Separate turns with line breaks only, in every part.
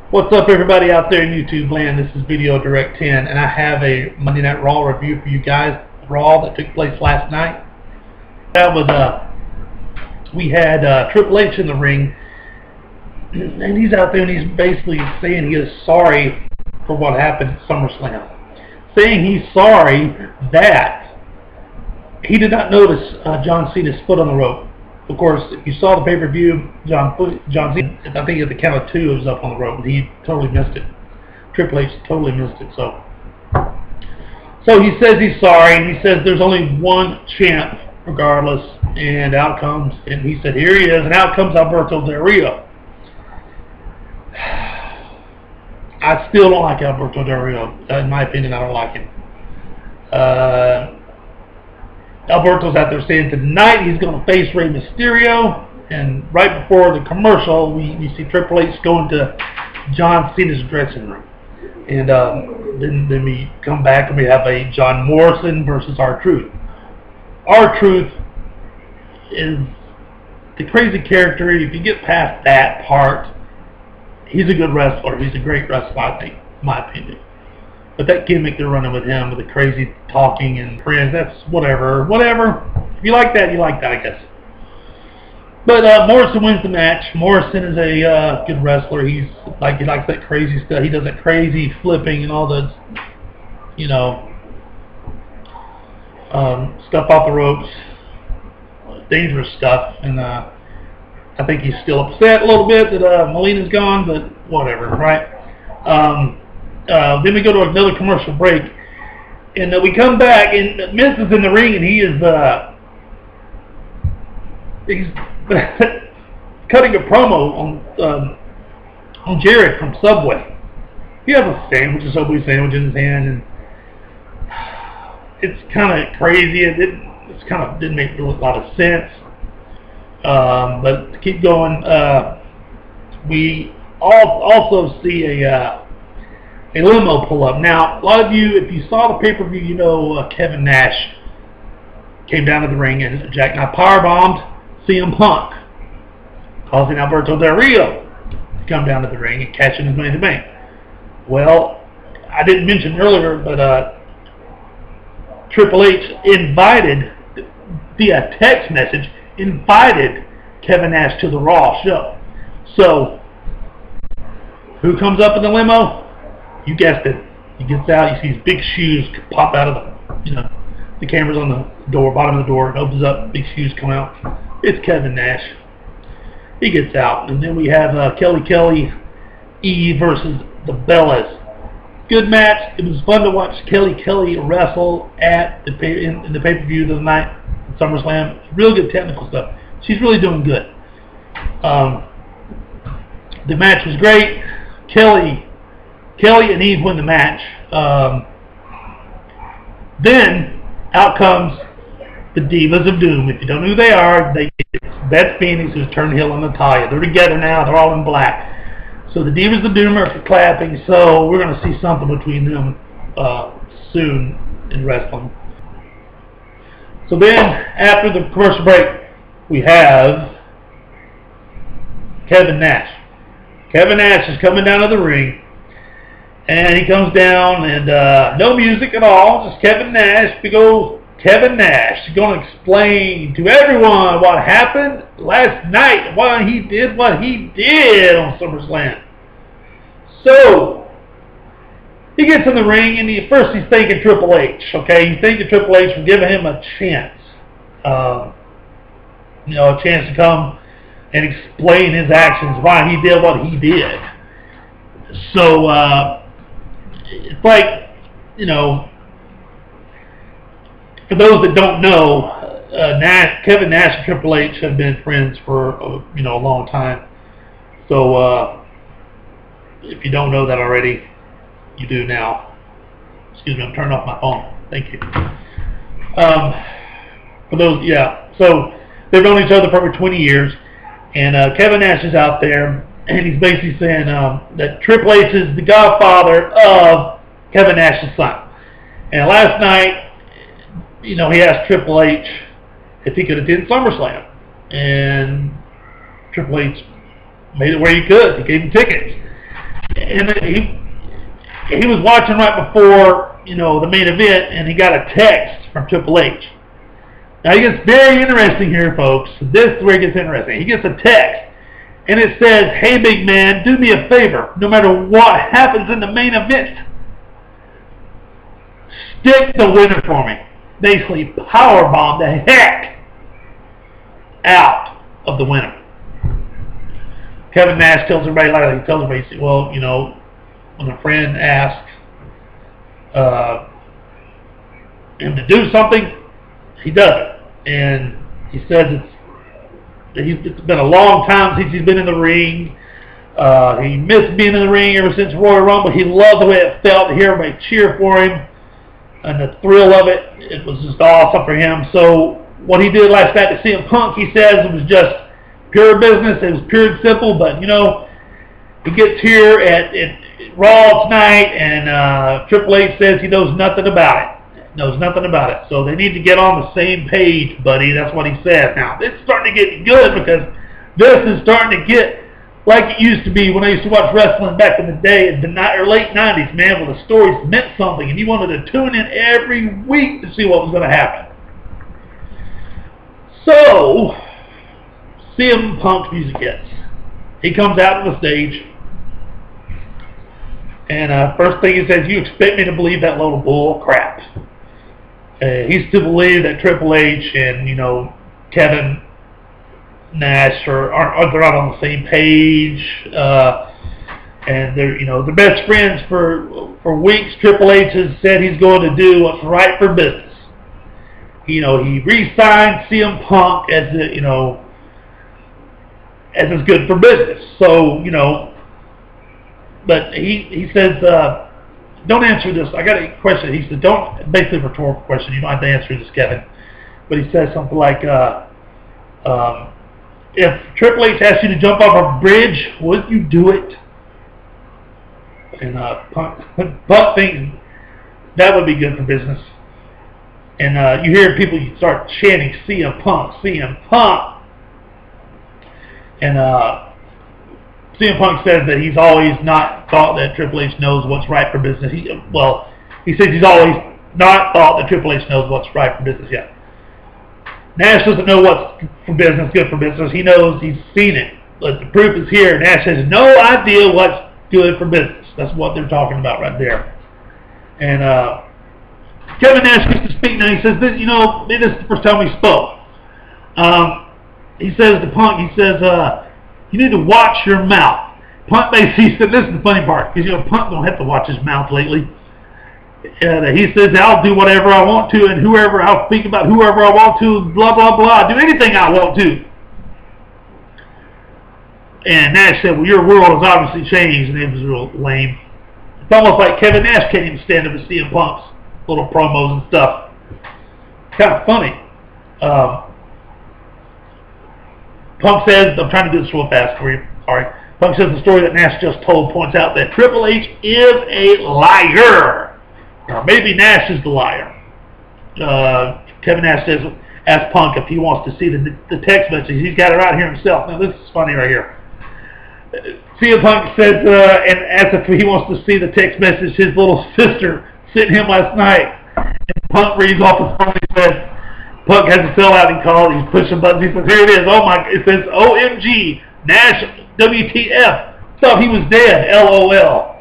What's up, everybody out there in YouTube land? This is Video Direct 10, and I have a Monday Night Raw review for you guys. Raw that took place last night. That was we had Triple H in the ring, and he's out there and he's basically saying he is sorry for what happened at SummerSlam, saying he's sorry that he did not notice John Cena's foot on the rope. Of course, if you saw the pay-per-view, John Cena, I think at the count of 2, it was up on the rope, and he totally missed it. Triple H totally missed it. So he says he's sorry, and he says there's only one champ, regardless, and out comes, and he said, here he is, and out comes Alberto Del Rio. I still don't like Alberto Del Rio. In my opinion, I don't like him. Alberto's out there saying tonight he's going to face Rey Mysterio, and right before the commercial, we see Triple H going to John Cena's dressing room, and then we come back and we have a John Morrison versus R-Truth. R-Truth is the crazy character. If you get past that part, he's a good wrestler. He's a great wrestler, I think, in my opinion. But that gimmick they're running with him, with the crazy talking and friends, that's whatever. If you like that, you like that, I guess. But Morrison wins the match. Morrison is a good wrestler. He likes that crazy stuff. He does that crazy flipping and all the, stuff off the ropes, dangerous stuff. And I think he's still upset a little bit that Melina's gone, but whatever, right? Then we go to another commercial break, and we come back, and Miz is in the ring, and he's cutting a promo on Jared from Subway. He has a sandwich, a Subway sandwich in his hand, and it's kind of crazy. It didn't make a lot of sense. But to keep going, we also see a limo pull up. Now, a lot of you, if you saw the pay-per-view, you know Kevin Nash came down to the ring and jackknife powerbombed CM Punk, causing Alberto Del Rio to come down to the ring and catch him his Money in the Bank. Well, I didn't mention earlier, but Triple H invited, via text message, invited Kevin Nash to the Raw show. So, who comes up in the limo? You guessed it. He gets out. You see his big shoes pop out of the camera's on the door, bottom of the door. It opens up. Big shoes come out. It's Kevin Nash. He gets out, and then we have Kelly E versus the Bellas. Good match. It was fun to watch Kelly wrestle at in the pay-per-view the night at SummerSlam. Real good technical stuff. She's really doing good. The match was great. Kelly and Eve win the match. Then out comes the Divas of Doom. If you don't know who they are, it's Beth Phoenix, who's turned heel, and Natalya. They're together now. They're all in black. So the Divas of Doom are clapping. So we're going to see something between them soon in wrestling. So then, after the commercial break, we have Kevin Nash. Kevin Nash is coming down to the ring. And he comes down, and no music at all, just Kevin Nash. Big old Kevin Nash. He's going to explain to everyone what happened last night, why he did what he did on SummerSlam. So, he gets in the ring, and first he's thanking Triple H, okay? He's thanking Triple H for giving him a chance. A chance to come and explain his actions, why he did what he did. So, it's like, for those that don't know, Kevin Nash and Triple H have been friends for a long time. So if you don't know that already, you do now. Excuse me, I'm turning off my phone. Thank you. For those, yeah. So they've known each other for over 20 years, and Kevin Nash is out there. And he's basically saying that Triple H is the godfather of Kevin Nash's son. And last night, he asked Triple H if he could attend SummerSlam. And Triple H made it where he could. He gave him tickets. and he was watching right before, you know, the main event, and he got a text from Triple H. Now it gets very interesting here, folks. This is where it gets interesting. He gets a text, and it says, "Hey, big man, do me a favor. No matter what happens in the main event, stick the winner for me." Basically, powerbomb the heck out of the winner. Kevin Nash tells everybody, like he tells everybody, well, you know, when a friend asks him to do something, he does it. And he says it's been a long time since he's been in the ring. He missed being in the ring ever since Royal Rumble. He loved the way it felt to hear everybody cheer for him. And the thrill of it, it was just awesome for him. So what he did last night to CM Punk, he says it was just pure business. It was pure and simple. But, you know, he gets here at Raw tonight, and Triple H says he knows nothing about it. Knows nothing about it. So they need to get on the same page, buddy. That's what he said. Now, it's starting to get good because this is starting to get like it used to be when I used to watch wrestling back in the day in the late 90s, man, where the stories meant something, and you wanted to tune in every week to see what was going to happen. So, CM Punk's music hits. He comes out to the stage, and first thing he says, "You expect me to believe that load of bull crap?" He's to believe that Triple H and, you know, Kevin Nash they're not on the same page, and they're, you know, they're best friends for weeks. Triple H has said he's going to do what's right for business. You know, he re-signed CM Punk as the, you know, as is good for business. So, you know, but he says, don't answer this. I got a question. He said, don't, basically a rhetorical question. You don't have to answer this, Kevin. But he says something like, if Triple H asked you to jump off a bridge, would you do it? And Punk thinks that would be good for business. And you hear people start chanting CM Punk, CM Punk. And CM Punk says that he's always not thought that Triple H knows what's right for business. He says he's always not thought that Triple H knows what's right for business yet. Nash doesn't know what's for business, good for business. He knows, he's seen it. But the proof is here. Nash has no idea what's good for business. That's what they're talking about right there. And Kevin Nash gets to speak now. He says, this, you know, this is the first time we spoke. He says to Punk, he says, you need to watch your mouth. Punk basically said, this is the funny part, because, you know, Punk don't have to watch his mouth lately. And he says, I'll do whatever I want to, and whoever, I'll speak about whoever I want to, blah, blah, blah. I'll do anything I want to. And Nash said, well, your world has obviously changed, and it was real lame. It's almost like Kevin Nash can't even stand up and see CM Punk's little promos and stuff. Kind of funny. Punk says, I'm trying to do this real fast for you. Sorry. Punk says the story that Nash just told points out that Triple H is a liar. Or maybe Nash is the liar. Kevin Nash says, ask Punk if he wants to see the text message. He's got it right here himself. Now this is funny right here. CM Punk says, and asked if he wants to see the text message his little sister sent him last night. And Punk reads off his phone. He says, Punk has a sellout. He called. He's pushing buttons. He says, here it is. Oh my! It says, OMG. Nash, WTF. Thought he was dead. LOL.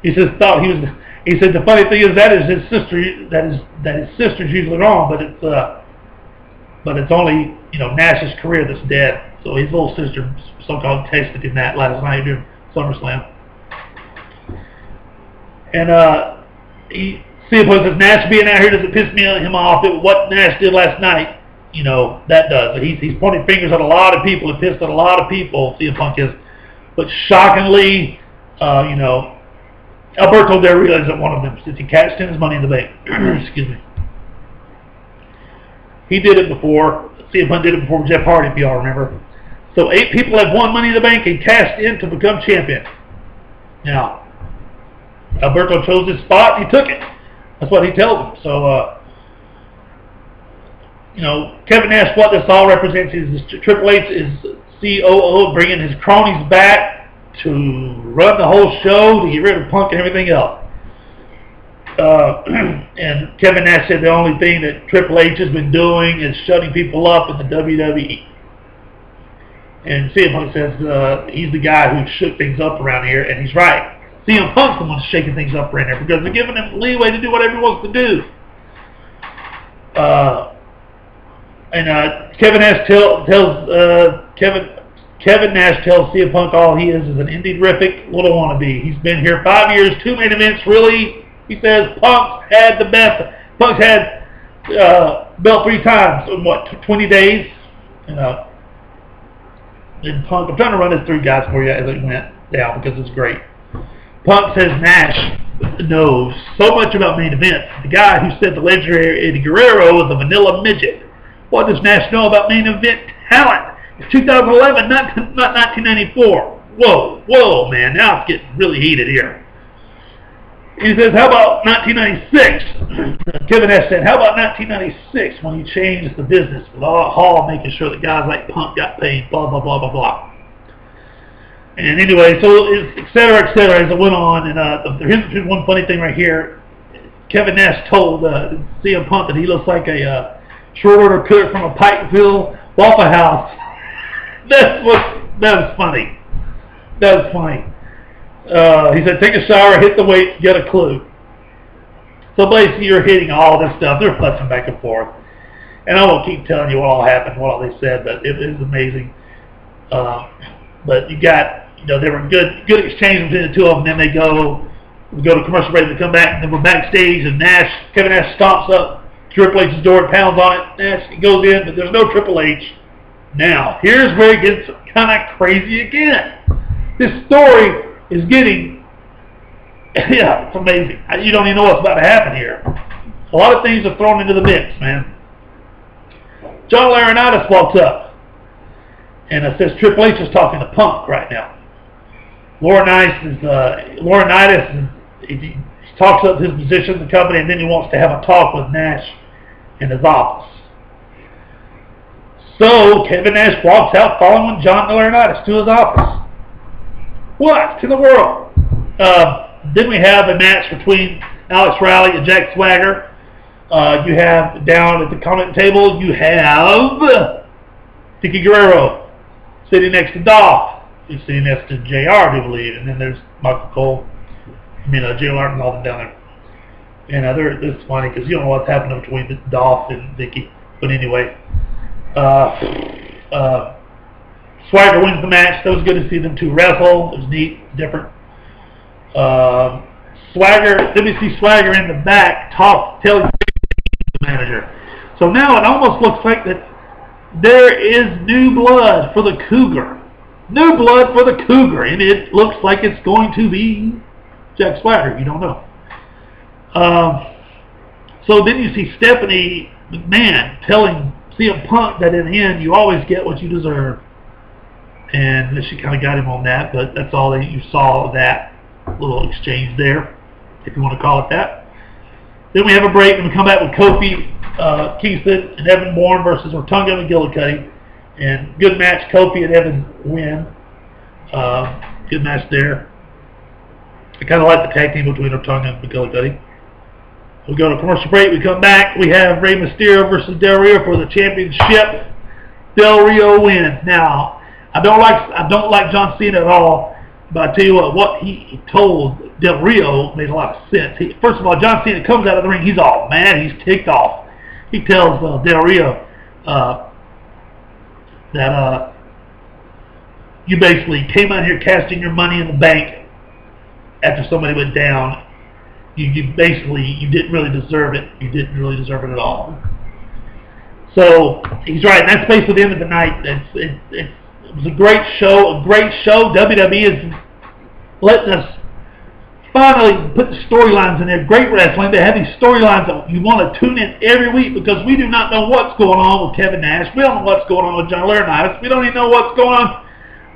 He says, thought he was. He said the funny thing is that is his sister. That his sister's usually wrong, but it's only, you know, Nash's career that's dead. So his little sister, so-called, texted him that last night during SummerSlam. And CM Punk says Nash being out here doesn't piss him off. What Nash did last night, you know, that does. He's pointing fingers at a lot of people and pissed at a lot of people. CM Punk is, but shockingly, you know, Alberto Del Rio isn't one of them since he cashed in his Money in the Bank. Excuse me. He did it before. CM Punk did it before Jeff Hardy, if y'all remember. So 8 people have won Money in the Bank and cashed in to become champion. Now, Alberto chose his spot. He took it. That's what he tells them. So, you know, Kevin Nash, what this all represents is Triple H is COO, bringing his cronies back to run the whole show, to get rid of Punk and everything else. And Kevin Nash said the only thing that Triple H has been doing is shutting people up in the WWE. And CM Punk says he's the guy who shook things up around here, and he's right. CM Punk's the one shaking things up around here because they're giving him leeway to do whatever he wants to do. Kevin Nash tells CM Punk all he is an indie-rific little wannabe. He's been here 5 years, 2 main events, really. He says Punk's had the best. Punk's had belt 3 times in what, 20 days? And Punk, I'm trying to run this through, guys, for you as it went down because it's great. Punk says Nash knows so much about main events. The guy who said the legendary Eddie Guerrero was a vanilla midget. What does Nash know about main event talent? It's 2011, not 1994. Whoa, man, now it's getting really heated here. He says, how about 1996? Kevin Nash said, how about 1996 when he changed the business with Hall making sure that guys like Punk got paid, blah, blah, blah, blah, blah. And anyway, so et cetera, as it went on. And here's one funny thing right here. Kevin Nash told CM Punk that he looks like a short order cook from a Pikeville Waffle House. That was funny. That was funny. He said, take a shower, hit the weights, get a clue. So basically, you're hitting all this stuff. They're fussing back and forth. And I won't keep telling you what all happened, what all they said, but it is amazing. But you got, there were good exchange between the two of them. Then we go to commercial break, they come back, and then we're backstage, and Kevin Nash stomps up Triple H's door and pounds on it. Nash goes in, but there's no Triple H. Now, here's where it gets kind of crazy again. This story is getting, it's amazing. You don't even know what's about to happen here. A lot of things are thrown into the mix, man. John Laurinaitis walks up, and it says Triple H is talking to Punk right now. Laurinaitis he talks up his position in the company, and then he wants to have a talk with Nash in his office. So Kevin Nash walks out following John Laurinaitis to his office. What in the world? Then we have a match between Alex Riley and Jack Swagger. You have down at the comment table, you have Vicky Guerrero sitting next to Dolph. He's sitting next to JR, I do believe. And then there's Michael Cole. JR and all them down there. And it's funny because you don't know what's happening between Dolph and Vicky. But anyway, Swagger wins the match. That was good to see them two wrestle. It was neat, different. Then we see Swagger in the back tell the manager. So now it almost looks like that there is new blood for the Cougar. New blood for the Cougar. And it looks like it's going to be Jack Swagger. You don't know. So then you see Stephanie McMahon telling CM Punk that in the end you always get what you deserve. And she kind of got him on that, but that's all that you saw of that little exchange there, if you want to call it that. Then we have a break, and we come back with Kofi Kingston and Evan Bourne versus Ortunga and McGillicuddy. And good match. Kofi and Evan win. Good match there. I kind of like the tag team between Ortunga and McGillicuddy. We go to commercial break. We come back. We have Rey Mysterio versus Del Rio for the championship. Del Rio wins. Now, I don't like John Cena at all, but I tell you what he told Del Rio made a lot of sense. First of all, John Cena comes out of the ring. He's all mad. He's ticked off. He tells Del Rio that you basically came out here casting your money in the bank after somebody went down. You didn't really deserve it. You didn't really deserve it at all. So he's right. And that's basically the end of the night. It was a great show. WWE is letting us finally put the storylines in there. Great wrestling. They have these storylines that you want to tune in every week because we do not know what's going on with Kevin Nash. We don't know what's going on with John Laurinaitis. We don't even know what's going on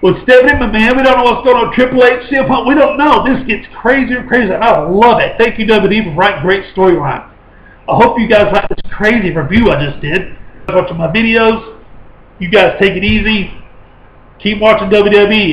with Stephanie McMahon. We don't know what's going on with Triple H, CM Punk. We don't know. This gets crazier and crazier. I love it. Thank you, WWE, for writing great storylines. I hope you guys like this crazy review I just did. Watching my videos. You guys take it easy. Keep watching WWE.